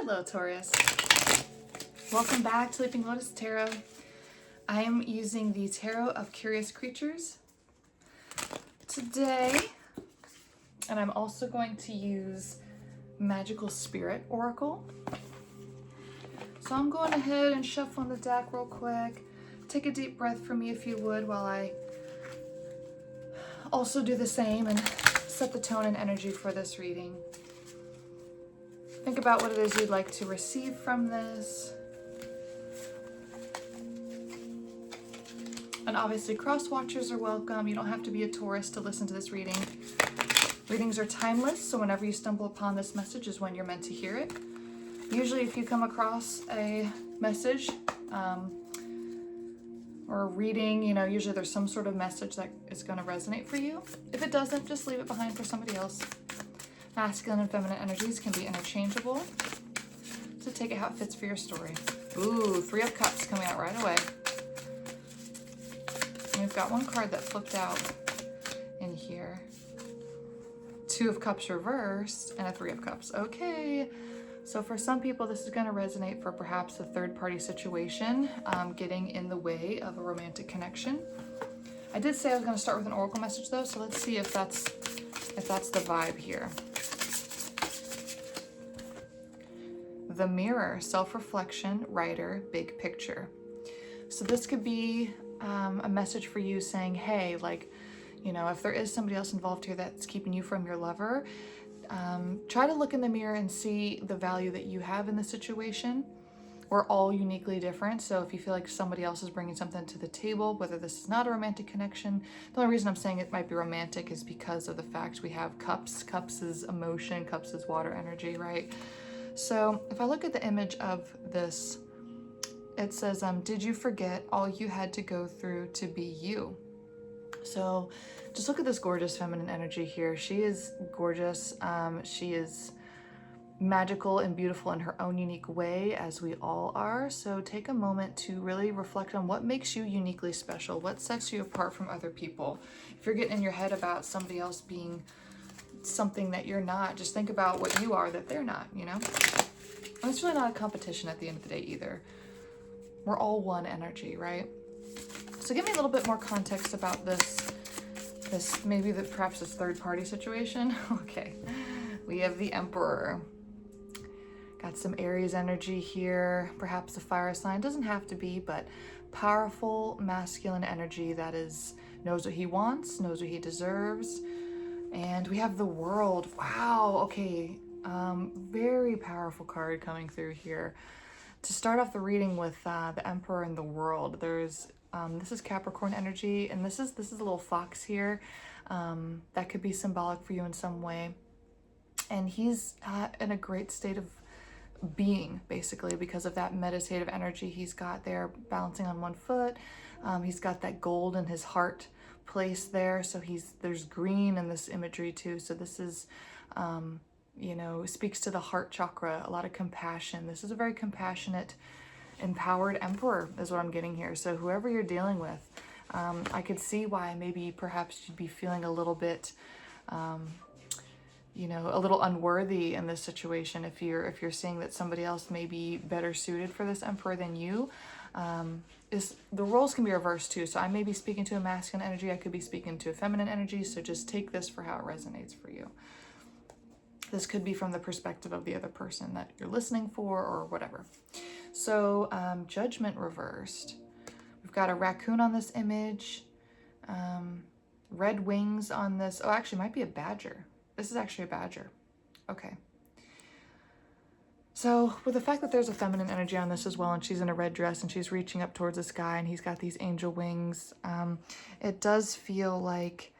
Hello, Taurus. Welcome back to Leaping Lotus Tarot. I am using the Tarot of Curious Creatures today, and I'm also going to use Magical Spirit Oracle. So I'm going ahead and shuffling the deck real quick. Take a deep breath for me if you would, while I also do the same and set the tone and energy for this reading. Think about what it is you'd like to receive from this. And obviously cross watchers are welcome. You don't have to be a Taurus to listen to this reading. Readings are timeless, so whenever you stumble upon this message is when you're meant to hear it. Usually if you come across a message or a reading, usually there's some sort of message that is going to resonate for you. If it doesn't, just leave it behind for somebody else. Masculine and feminine energies can be interchangeable, so take it how it fits for your story. Ooh, Three of Cups coming out right away. And we've got one card that flipped out in here. Two of Cups reversed and a Three of Cups. Okay, so for some people this is going to resonate for perhaps a third-party situation getting in the way of a romantic connection. I did say I was going to start with an oracle message though, so let's see if that's the vibe here. The Mirror, self-reflection, writer, big picture. So this could be a message for you saying, hey, if there is somebody else involved here that's keeping you from your lover, try to look in the mirror and see the value that you have in the situation. We're all uniquely different, so if you feel like somebody else is bringing something to the table, whether this is not a romantic connection, the only reason I'm saying it might be romantic is because of the fact we have cups. Cups is emotion, cups is water energy, right? So if I look at the image of this, it says, did you forget all you had to go through to be you? So just look at this gorgeous feminine energy here. She is gorgeous. She is magical and beautiful in her own unique way, as we all are. So take a moment to really reflect on what makes you uniquely special, what sets you apart from other people. If you're getting in your head about somebody else being something that you're not, just think about what you are that they're not, And it's really not a competition at the end of the day either. We're all one energy, right? So give me a little bit more context about this maybe perhaps this third-party situation. Okay, we have the Emperor. Got some Aries energy here, perhaps a fire sign. Doesn't have to be, but powerful masculine energy that knows what he wants, knows what he deserves. And we have the World. Wow, okay. Very powerful card coming through here. To start off the reading with the Emperor and the World, there's this is Capricorn energy, and this is a little fox here. That could be symbolic for you in some way. And he's in a great state of being, basically, because of that meditative energy he's got there, balancing on one foot. He's got that gold in his heart placed there, so there's green in this imagery too. So this is speaks to the heart chakra, a lot of compassion. This is a very compassionate, empowered emperor is what I'm getting here. So whoever you're dealing with, I could see why maybe perhaps you'd be feeling a little bit a little unworthy in this situation if you're seeing that somebody else may be better suited for this emperor than you. The roles can be reversed too. So I may be speaking to a masculine energy, I could be speaking to a feminine energy, so just take this for how it resonates for you. This could be from the perspective of the other person that you're listening for or whatever. So Judgment reversed. We've got a raccoon on this image, red wings on this. Oh, actually, it might be a badger. This is actually a badger. Okay. So with the fact that there's a feminine energy on this as well, and she's in a red dress and she's reaching up towards the sky and he's got these angel wings, it does feel like,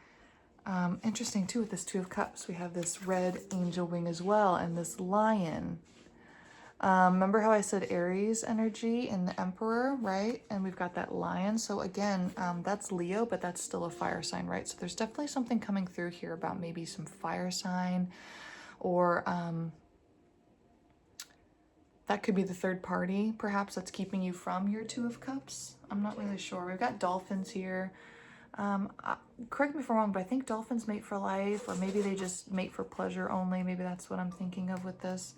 interesting too with this Two of Cups, we have this red angel wing as well and this lion. Remember how I said Aries energy in the Emperor, right? And we've got that lion. So again, that's Leo, but that's still a fire sign, right? So there's definitely something coming through here about maybe some fire sign, or that could be the third party, perhaps, that's keeping you from your Two of Cups. I'm not really sure. We've got dolphins here. Correct me if I'm wrong, but I think dolphins mate for life, or maybe they just mate for pleasure only. Maybe that's what I'm thinking of with this.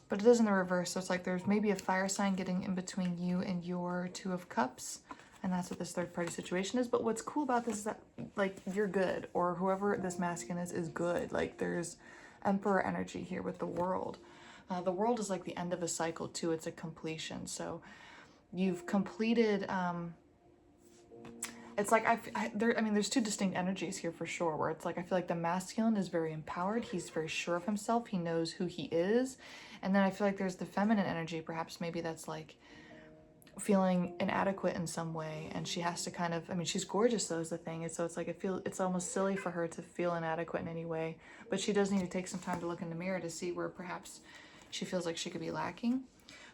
but it is in the reverse. So it's like there's maybe a fire sign getting in between you and your Two of Cups. And that's what this third party situation is. But what's cool about this is that, like, you're good, or whoever this masculine is good. Like, there's Emperor energy here with the World. The World is like the end of a cycle too. It's a completion. So you've completed, it's like, I mean, there's two distinct energies here for sure, where it's like, I feel like the masculine is very empowered. He's very sure of himself. He knows who he is. And then I feel like there's the feminine energy, perhaps maybe that's like, feeling inadequate in some way, and she has to kind of, I mean, she's gorgeous though is the thing, and so it's like it's almost silly for her to feel inadequate in any way, but she does need to take some time to look in the mirror to see where perhaps she feels like she could be lacking.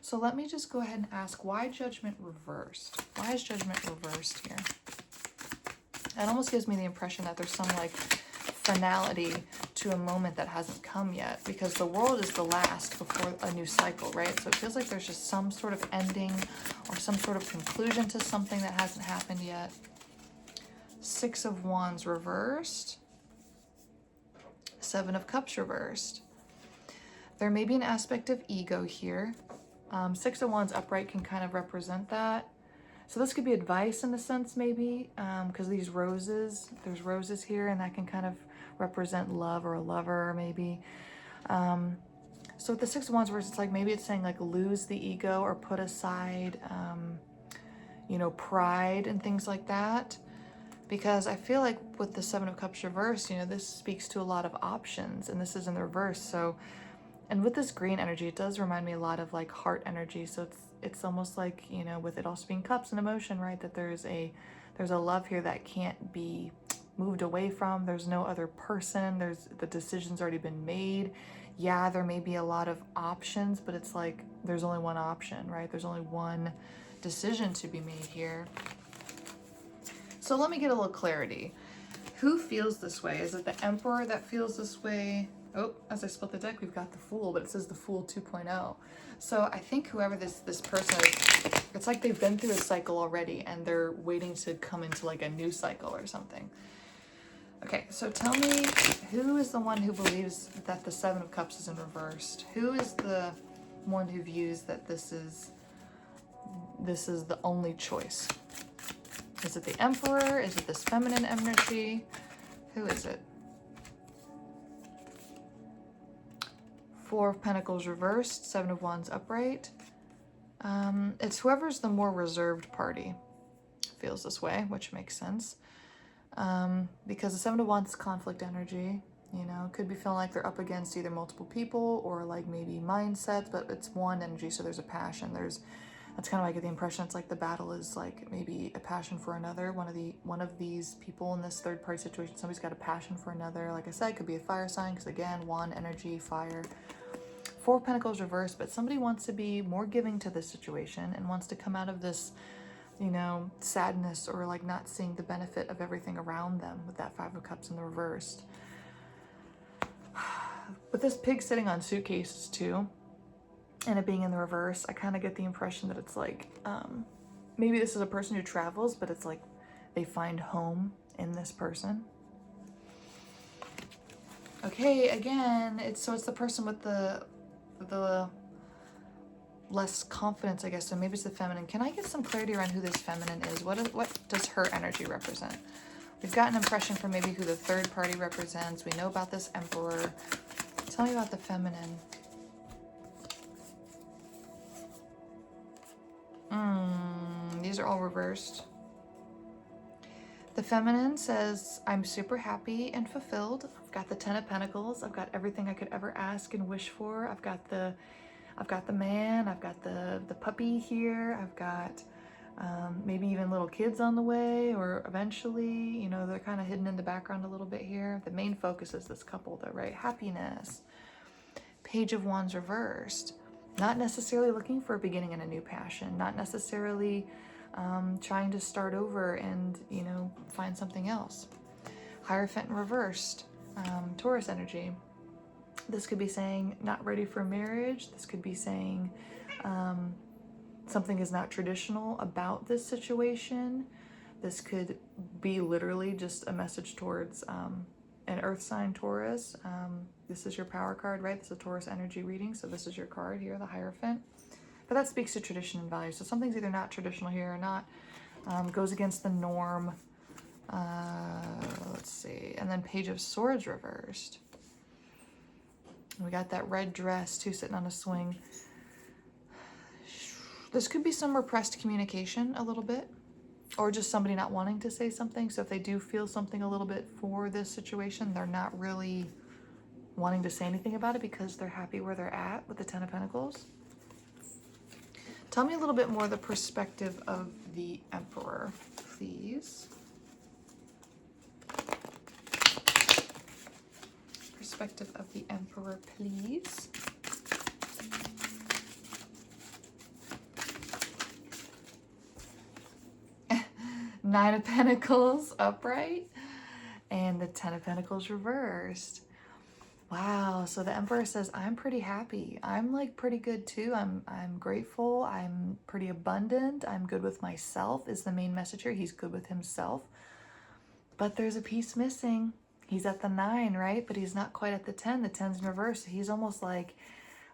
So let me just go ahead and ask, why Judgment reversed? Why is Judgment reversed here? It almost gives me the impression that there's some like finality to a moment that hasn't come yet, because the World is the last before a new cycle, right? So it feels like there's just some sort of ending or some sort of conclusion to something that hasn't happened yet. Six of Wands reversed. Seven of Cups reversed. There may be an aspect of ego here. Six of Wands upright can kind of represent that. So this could be advice in a sense, maybe, because these roses, there's roses here, and that can kind of represent love or a lover, maybe. So with the Six of Wands, where it's like, maybe it's saying like lose the ego or put aside, you know, pride and things like that. Because I feel like with the Seven of Cups reversed, you know, this speaks to a lot of options, and this is in the reverse. So, and with this green energy, it does remind me a lot of like heart energy. So it's almost like, you know, with it also being cups and emotion, right? That there's a love here that can't be moved away from. There's no other person. The decision's already been made. Yeah, there may be a lot of options, but it's like there's only one option, right? There's only one decision to be made here. So let me get a little clarity. Who feels this way? Is it the Emperor that feels this way? Oh, as I split the deck, we've got the Fool, but it says the Fool 2.0. So I think whoever this person is, it's like they've been through a cycle already and they're waiting to come into like a new cycle or something. Okay, so tell me, who is the one who believes that the Seven of Cups is in reversed? Who is the one who views that this is the only choice? Is it the Emperor? Is it this feminine energy? Who is it? Four of Pentacles reversed, Seven of Wands upright. It's whoever's the more reserved party feels this way, which makes sense. Because the Seven of Wands is conflict energy, you know, could be feeling like they're up against either multiple people or like maybe mindsets, but it's one energy, so there's a passion. That's kind of, I get the impression it's like the battle is like maybe a passion for another. One of these people in this third party situation, somebody's got a passion for another. Like I said, it could be a fire sign, because again, one energy, fire. Four of Pentacles reversed, but somebody wants to be more giving to this situation and wants to come out of this, you know, sadness or like not seeing the benefit of everything around them with that Five of Cups in the reversed. With this pig sitting on suitcases too, and it being in the reverse, I kind of get the impression that it's like, maybe this is a person who travels, but it's like they find home in this person. Okay, again, it's the person with the less confidence, I guess. So maybe it's the feminine. Can I get some clarity around who this feminine is? What does her energy represent? We've got an impression for maybe who the third party represents. We know about this Emperor. Tell me about the feminine. These are all reversed. The feminine says, I'm super happy and fulfilled. I've got the Ten of Pentacles. I've got everything I could ever ask and wish for. I've got the man. I've got the puppy here. I've got maybe even little kids on the way, or eventually, you know, they're kind of hidden in the background a little bit here. The main focus is this couple though, right? Happiness. Page of Wands reversed. Not necessarily looking for a beginning and a new passion. Not necessarily trying to start over and, you know, find something else. Hierophant reversed. Taurus energy. This could be saying not ready for marriage. This could be saying something is not traditional about this situation. This could be literally just a message towards an earth sign Taurus. This is your power card, right? This is a Taurus energy reading. So this is your card here, the Hierophant. But that speaks to tradition and values. So something's either not traditional here or not. Goes against the norm. Let's see. And then Page of Swords reversed. We got that red dress too, sitting on a swing. This could be some repressed communication a little bit, or just somebody not wanting to say something. So if they do feel something a little bit for this situation, they're not really wanting to say anything about it because they're happy where they're at with the Ten of Pentacles. Tell me a little bit more the perspective of the Emperor, please. Perspective of the Emperor, please. Nine of Pentacles upright and the Ten of Pentacles reversed. Wow, so the Emperor says, I'm pretty happy. I'm like pretty good too. I'm grateful. I'm pretty abundant. I'm good with myself is the main message here. He's good with himself. But there's a piece missing. He's at the 9, right? But he's not quite at the 10. The 10's in reverse. He's almost like,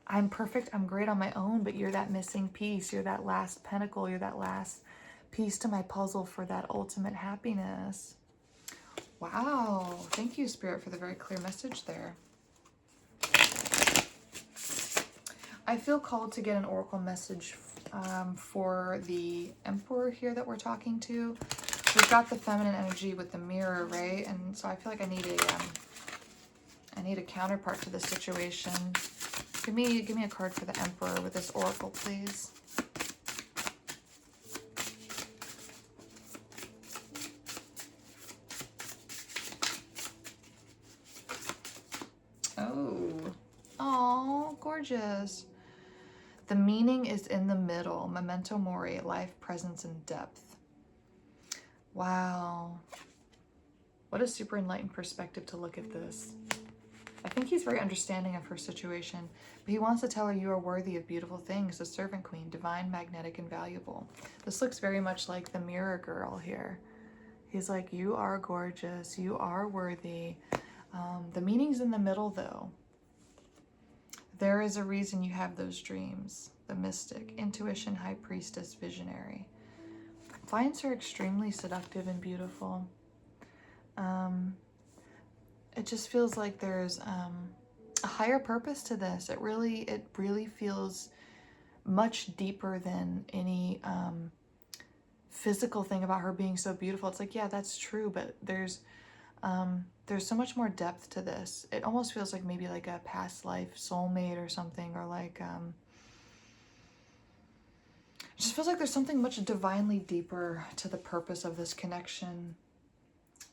I'm perfect. I'm great on my own, but you're that missing piece. You're that last pentacle. You're that last piece to my puzzle for that ultimate happiness. Wow. Thank you, Spirit, for the very clear message there. I feel called to get an oracle message for the Emperor here that we're talking to. We've got the feminine energy with the mirror, right? And so I feel like I need a counterpart to this situation. Give me a card for the Emperor with this oracle, please. Oh, gorgeous. The meaning is in the middle. Memento mori, life, presence, and depth. Wow. What a super enlightened perspective to look at this. I think he's very understanding of her situation, but he wants to tell her you are worthy of beautiful things, the servant queen, divine, magnetic, and valuable. This looks very much like the mirror girl here. He's like, you are gorgeous. You are worthy. The meaning's in the middle, though. There is a reason you have those dreams. The mystic, intuition, high priestess, visionary. Finds her extremely seductive and beautiful. It just feels like there's a higher purpose to this. It really feels much deeper than any physical thing about her being so beautiful. It's like, yeah, that's true, but there's so much more depth to this. It almost feels like maybe like a past life soulmate or something, or like it just feels like there's something much divinely deeper to the purpose of this connection.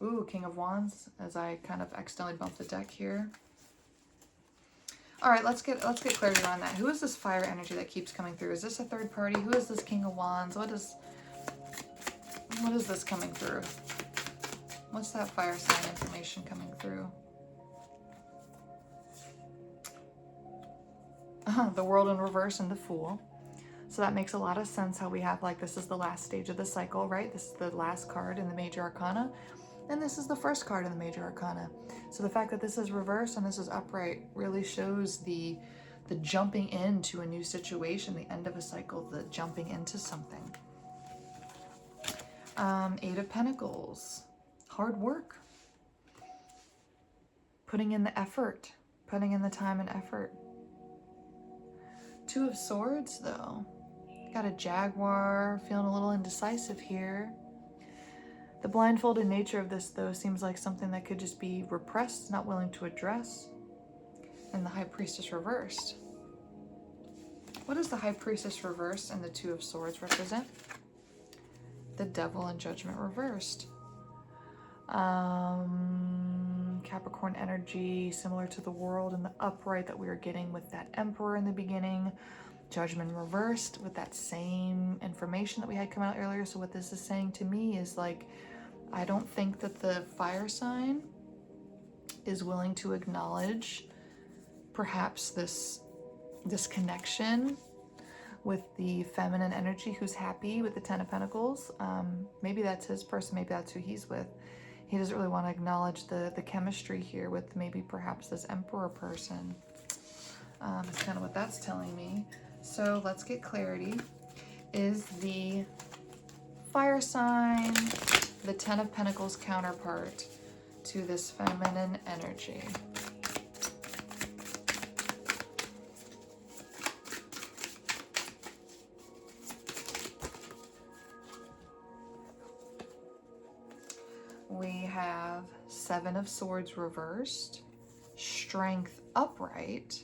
Ooh, King of Wands, as I kind of accidentally bumped the deck here. All right, let's get clarity on that. Who is this fire energy that keeps coming through? Is this a third party? Who is this King of Wands? What is this coming through? What's that fire sign information coming through? The World in reverse and the Fool. So that makes a lot of sense how we have like this is the last stage of the cycle, right? This is the last card in the Major Arcana. And this is the first card in the Major Arcana. So the fact that this is reversed and this is upright really shows the jumping into a new situation, the end of a cycle, the jumping into something. 8 of Pentacles. Hard work. Putting in the effort. Putting in the time and effort. 2 of Swords, though. Got a Jaguar, feeling a little indecisive here. The blindfolded nature of this, though, seems like something that could just be repressed, not willing to address. And the High Priestess reversed. What does the High Priestess reversed and the 2 of Swords represent? The Devil and Judgment reversed. Capricorn energy, similar to the World and the upright that we were getting with that Emperor in the beginning. Judgment reversed with that same information that we had come out earlier. So what this is saying to me is like, I don't think that the fire sign is willing to acknowledge perhaps this connection with the feminine energy who's happy with the 10 of Pentacles. Maybe that's his person, maybe that's who he's with. He doesn't really want to acknowledge the chemistry here with maybe perhaps this Emperor person. That's kind of what that's telling me. So let's get clarity. Is the fire sign the Ten of Pentacles counterpart to this feminine energy? We have Seven of Swords reversed, Strength upright.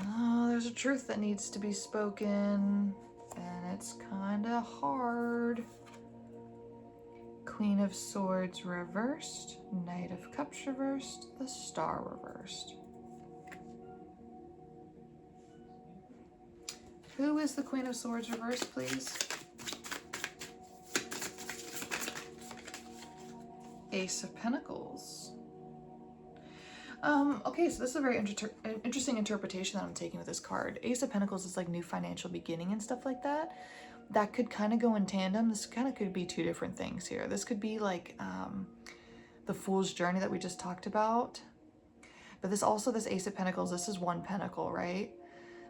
Oh, there's a truth that needs to be spoken, and it's kind of hard. Queen of Swords reversed, Knight of Cups reversed, the Star reversed. Who is the Queen of Swords reversed, please? Ace of Pentacles. Okay, so this is a very interesting interpretation that I'm taking with this card. Ace of Pentacles is like new financial beginning and stuff like that. That could kind of go in tandem. This kind of could be two different things here. This could be like the Fool's Journey that we just talked about. But this Ace of Pentacles, this is one pentacle, right?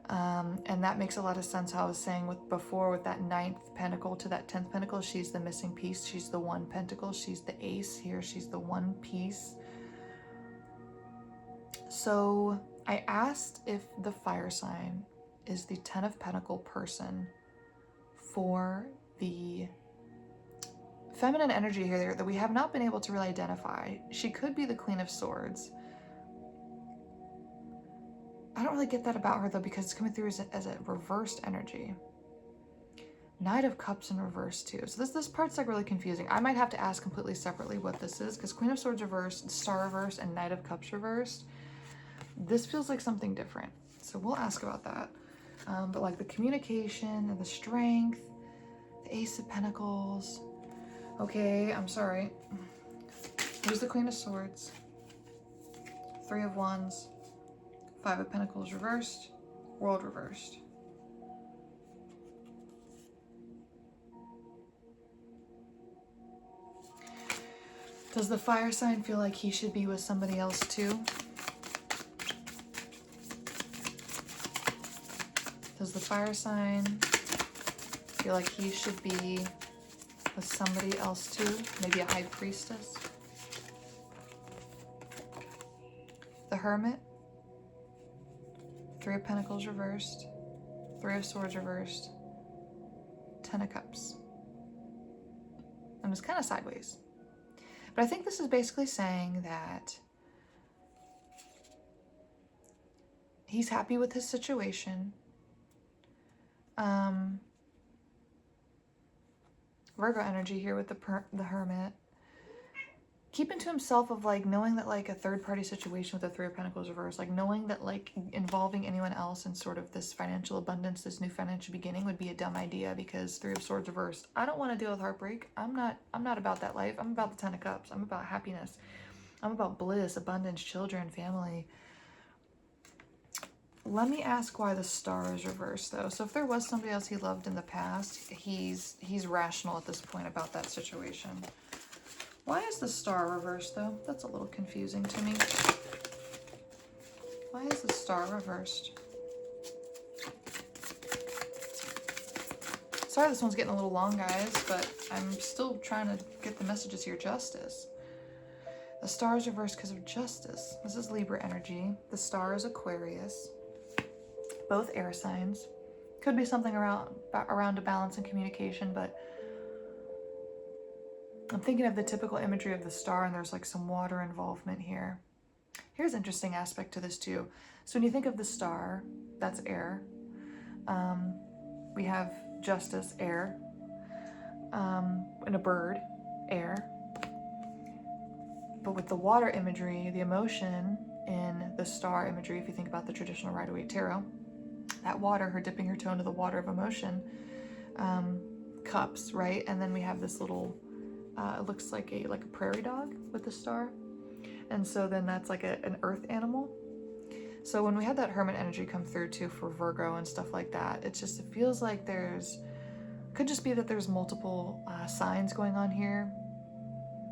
And that makes a lot of sense how I was saying before with that 9th pentacle to that 10th pentacle. She's the missing piece. She's the one pentacle. She's the ace here. She's the one piece. So I asked if the fire sign is the 10 of Pentacles person for the feminine energy here that we have not been able to really identify. She could be the Queen of Swords. I don't really get that about her though, because it's coming through as a reversed energy. Knight of Cups in reverse too. So this part's like really confusing. I might have to ask completely separately what this is, because Queen of Swords reversed, Star reversed, and Knight of Cups reversed. This feels like something different. So we'll ask about that. But like the communication and the strength, the Ace of Pentacles. Okay, I'm sorry. Here's the Queen of Swords. 3 of Wands. 5 of Pentacles reversed. World reversed. Does the fire sign feel like he should be with somebody else too? Does the fire sign feel like he should be with somebody else too? Maybe a high priestess? The Hermit. 3 of Pentacles reversed. 3 of Swords reversed. 10 of Cups. And it's kind of sideways. But I think this is basically saying that he's happy with his situation. Virgo energy here with the Hermit. Keeping to himself of like knowing that like a third party situation with the 3 of Pentacles reversed, like knowing that like involving anyone else in sort of this financial abundance, this new financial beginning would be a dumb idea, because 3 of Swords reversed. I don't want to deal with heartbreak. I'm not about that life. I'm about the 10 of Cups. I'm about happiness. I'm about bliss, abundance, children, family. Let me ask why the Star is reversed though. So if there was somebody else he loved in the past, he's rational at this point about that situation. Why is the Star reversed though? That's a little confusing to me. Why is the Star reversed? Sorry this one's getting a little long, guys, but I'm still trying to get the messages here. Justice. The Star is reversed because of justice. This is Libra energy. The Star is Aquarius. Both air signs. Could be something around a balance and communication, but I'm thinking of the typical imagery of the star, and there's like some water involvement here. Here's an interesting aspect to this too. So when you think of the star, that's air. We have justice, air. And a bird, air. But with the water imagery, the emotion in the star imagery, if you think about the traditional Rider-Waite Tarot, that water, her dipping her toe into the water of emotion, cups, right? And then we have this little, it looks like a prairie dog with the star. And so then that's like an earth animal. So when we had that Hermit energy come through too for Virgo and stuff like that, it feels like there's Could just be that there's multiple signs going on here.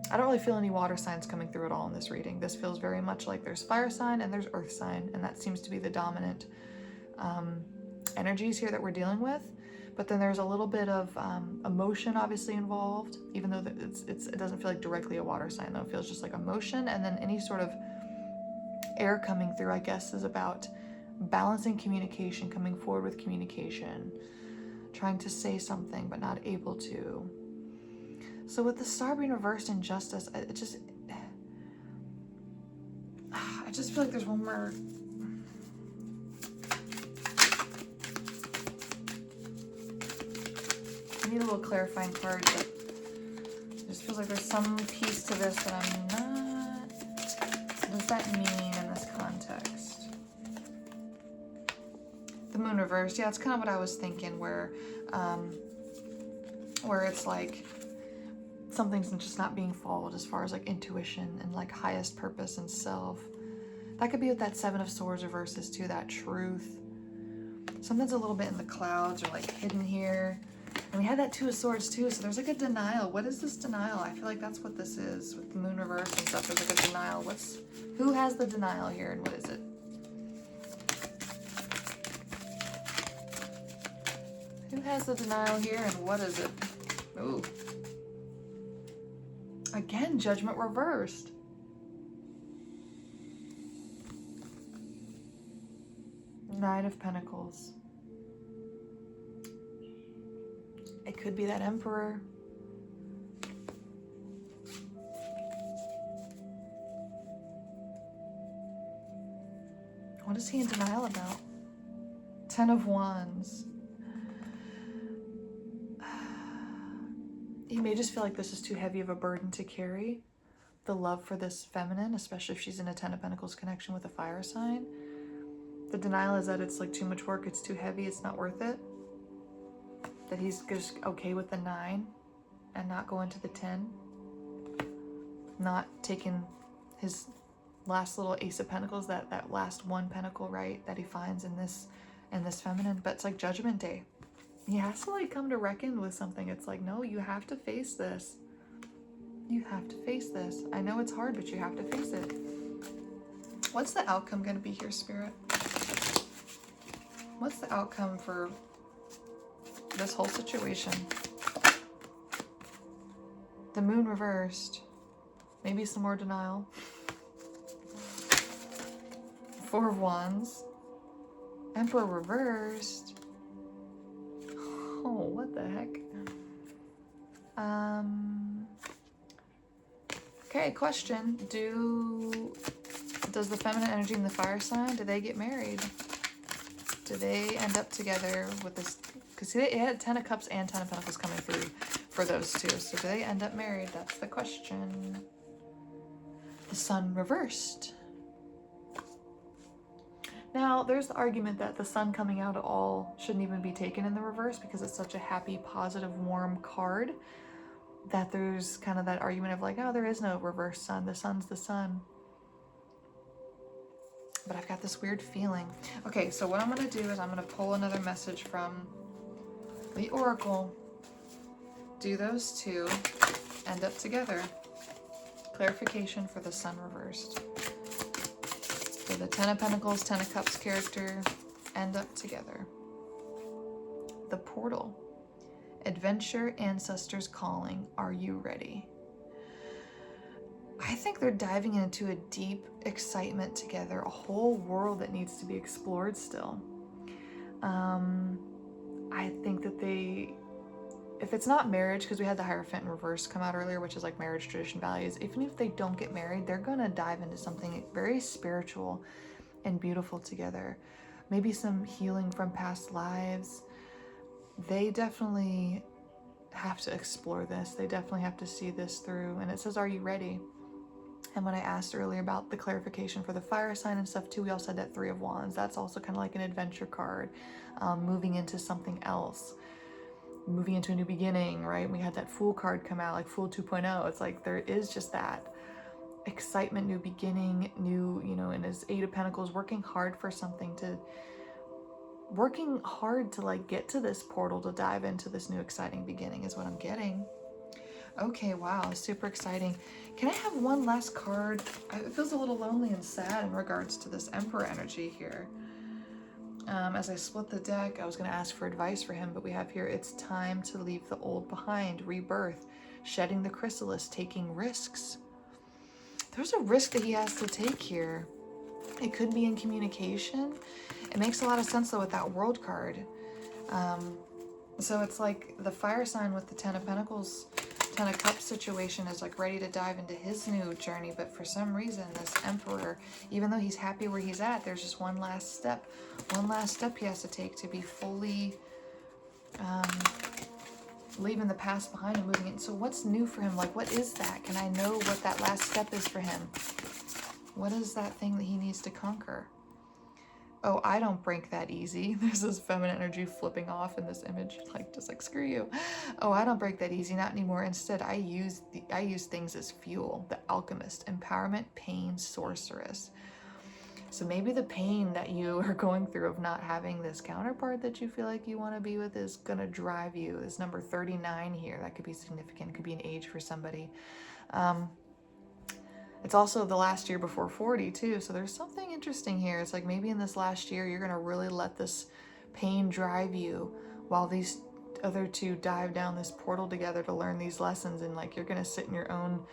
I don't really feel any water signs coming through at all in this reading. This feels very much like there's fire sign and there's earth sign, and that seems to be the dominant energies here that we're dealing with. But then there's a little bit of emotion obviously involved, even though it doesn't feel like directly a water sign though. It feels just like emotion, and then any sort of air coming through, I guess, is about balancing communication, coming forward with communication, trying to say something but not able to. So with the star being reversed in justice, I just feel like there's one more. I need a little clarifying card, but it just feels like there's some piece to this that I'm not. What does that mean in this context? The moon reversed. Yeah, it's kind of what I was thinking, where it's like something's just not being followed as far as like intuition and like highest purpose and self. That could be what that Seven of Swords reverses to, that truth. Something's a little bit in the clouds or like hidden here. And we had that Two of Swords too, so there's like a denial. What is this denial? I feel like that's what this is with the moon reverse and stuff. There's like a denial. Who has the denial here, and what is it? Who has the denial here, and what is it? Ooh. Again, Judgment reversed. Nine of Pentacles. It could be that Emperor. What is he in denial about? Ten of Wands. He may just feel like this is too heavy of a burden to carry. The love for this feminine, especially if she's in a Ten of Pentacles connection with a fire sign. The denial is that it's like too much work, it's too heavy, it's not worth it. That he's just okay with the 9 and not going to the 10. Not taking his last little Ace of Pentacles, that last one pentacle, right, that he finds in this feminine. But it's like Judgment Day. He has to like come to reckon with something. It's like, no, you have to face this. You have to face this. I know it's hard, but you have to face it. What's the outcome going to be here, Spirit? What's the outcome for this whole situation? The moon reversed. Maybe some more denial. Four of Wands. Emperor reversed. Oh, what the heck? Okay, question. Does the feminine energy and the fire sign, do they get married? Do they end up together with this? Because it had 10 of Cups and 10 of Pentacles coming through for those two. So do they end up married? That's the question. The Sun reversed. Now, there's the argument that the sun coming out at all shouldn't even be taken in the reverse because it's such a happy, positive, warm card that there's kind of that argument of like, oh, there is no reverse sun. The sun's the sun. But I've got this weird feeling. Okay, so what I'm going to do is I'm going to pull another message from the Oracle. Do those two end up together? Clarification for the sun reversed. So the Ten of Pentacles, Ten of Cups character end up together. The Portal. Adventure, ancestors calling. Are you ready? I think they're diving into a deep excitement together, a whole world that needs to be explored still. I think that if it's not marriage, because we had the Hierophant in reverse come out earlier, which is like marriage, tradition, values, even if they don't get married, they're going to dive into something very spiritual and beautiful together. Maybe some healing from past lives. They definitely have to explore this. They definitely have to see this through. And it says, are you ready? And when I asked earlier about the clarification for the fire sign and stuff too, we also had that Three of Wands. That's also kind of like an adventure card, moving into something else. Moving into a new beginning, right? We had that Fool card come out, like Fool 2.0. It's like there is just that excitement, new beginning, new, and his Eight of Pentacles, working hard for something to working hard to like get to this portal to dive into this new exciting beginning is what I'm getting. Okay, wow, super exciting. Can I have one last card? It feels a little lonely and sad in regards to this Emperor energy here. As I split the deck, I was going to ask for advice for him, but we have here, it's time to leave the old behind, rebirth, shedding the chrysalis, taking risks. There's a risk that he has to take here. It could be in communication. It makes a lot of sense though with that World card. So it's like the fire sign with the Ten of Pentacles, Ten of Cups situation is like ready to dive into his new journey, but for some reason this Emperor, even though he's happy where he's at, there's just one last step he has to take to be fully leaving the past behind and moving in. So what's new for him? Like, what is that? Can I know what that last step is for him? What is that thing that he needs to conquer? Oh, I don't break that easy. There's this feminine energy flipping off in this image, like just like screw you. Oh, I don't break that easy, not anymore. Instead, I use things as fuel. The alchemist, empowerment, pain, sorceress. So maybe the pain that you are going through of not having this counterpart that you feel like you want to be with is gonna drive you. This number 39 here, that could be significant. It could be an age for somebody. It's also the last year before 40 too, so there's something interesting here. It's like maybe in this last year you're gonna really let this pain drive you while these other two dive down this portal together to learn these lessons, and like you're gonna sit in your own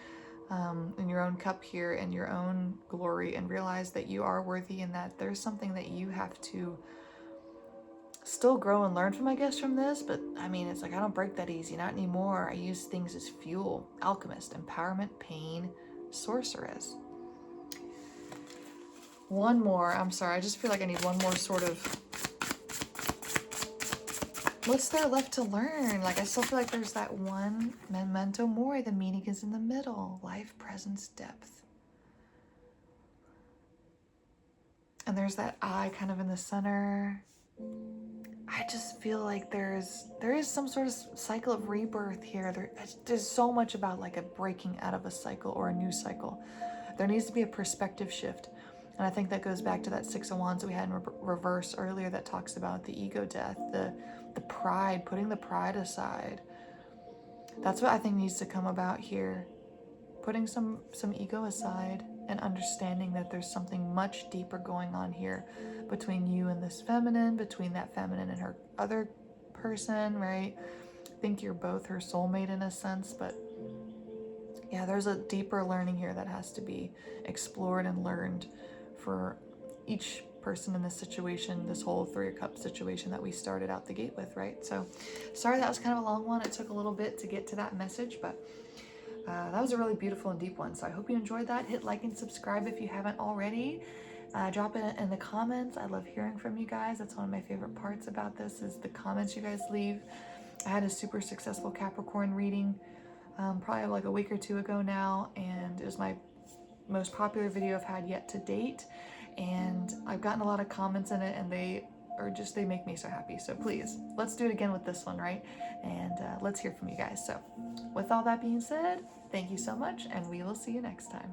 cup here in your own glory and realize that you are worthy and that there's something that you have to still grow and learn from, I guess, from this. But I mean, it's like I don't break that easy, not anymore. I use things as fuel. Alchemist, empowerment, pain, sorceress. One more. I'm sorry, I just feel like I need one more sort of, what's there left to learn? Like, I still feel like there's that one memento mori. The meaning is in the middle. Life, presence, depth. And there's that eye kind of in the center. I just feel like there is some sort of cycle of rebirth here. There's so much about like a breaking out of a cycle or a new cycle. There needs to be a perspective shift. And I think that goes back to that Six of Wands that we had in reverse earlier that talks about the ego death, the pride, putting the pride aside. That's what I think needs to come about here. Putting some ego aside and understanding that there's something much deeper going on here between you and this feminine, between that feminine and her other person, right? I think you're both her soulmate in a sense, but yeah, there's a deeper learning here that has to be explored and learned for each person in this situation, this whole Three of Cups situation that we started out the gate with, right? So sorry that was kind of a long one. It took a little bit to get to that message, but that was a really beautiful and deep one. So I hope you enjoyed that. Hit like and subscribe if you haven't already. Drop it in the comments. I love hearing from you guys. That's one of my favorite parts about this is the comments you guys leave. I had a super successful Capricorn reading probably like a week or two ago now, and it was my most popular video I've had yet to date, and I've gotten a lot of comments in it, and they make me so happy. So please, let's do it again with this one, right? And let's hear from you guys. So with all that being said, thank you so much, and we will see you next time.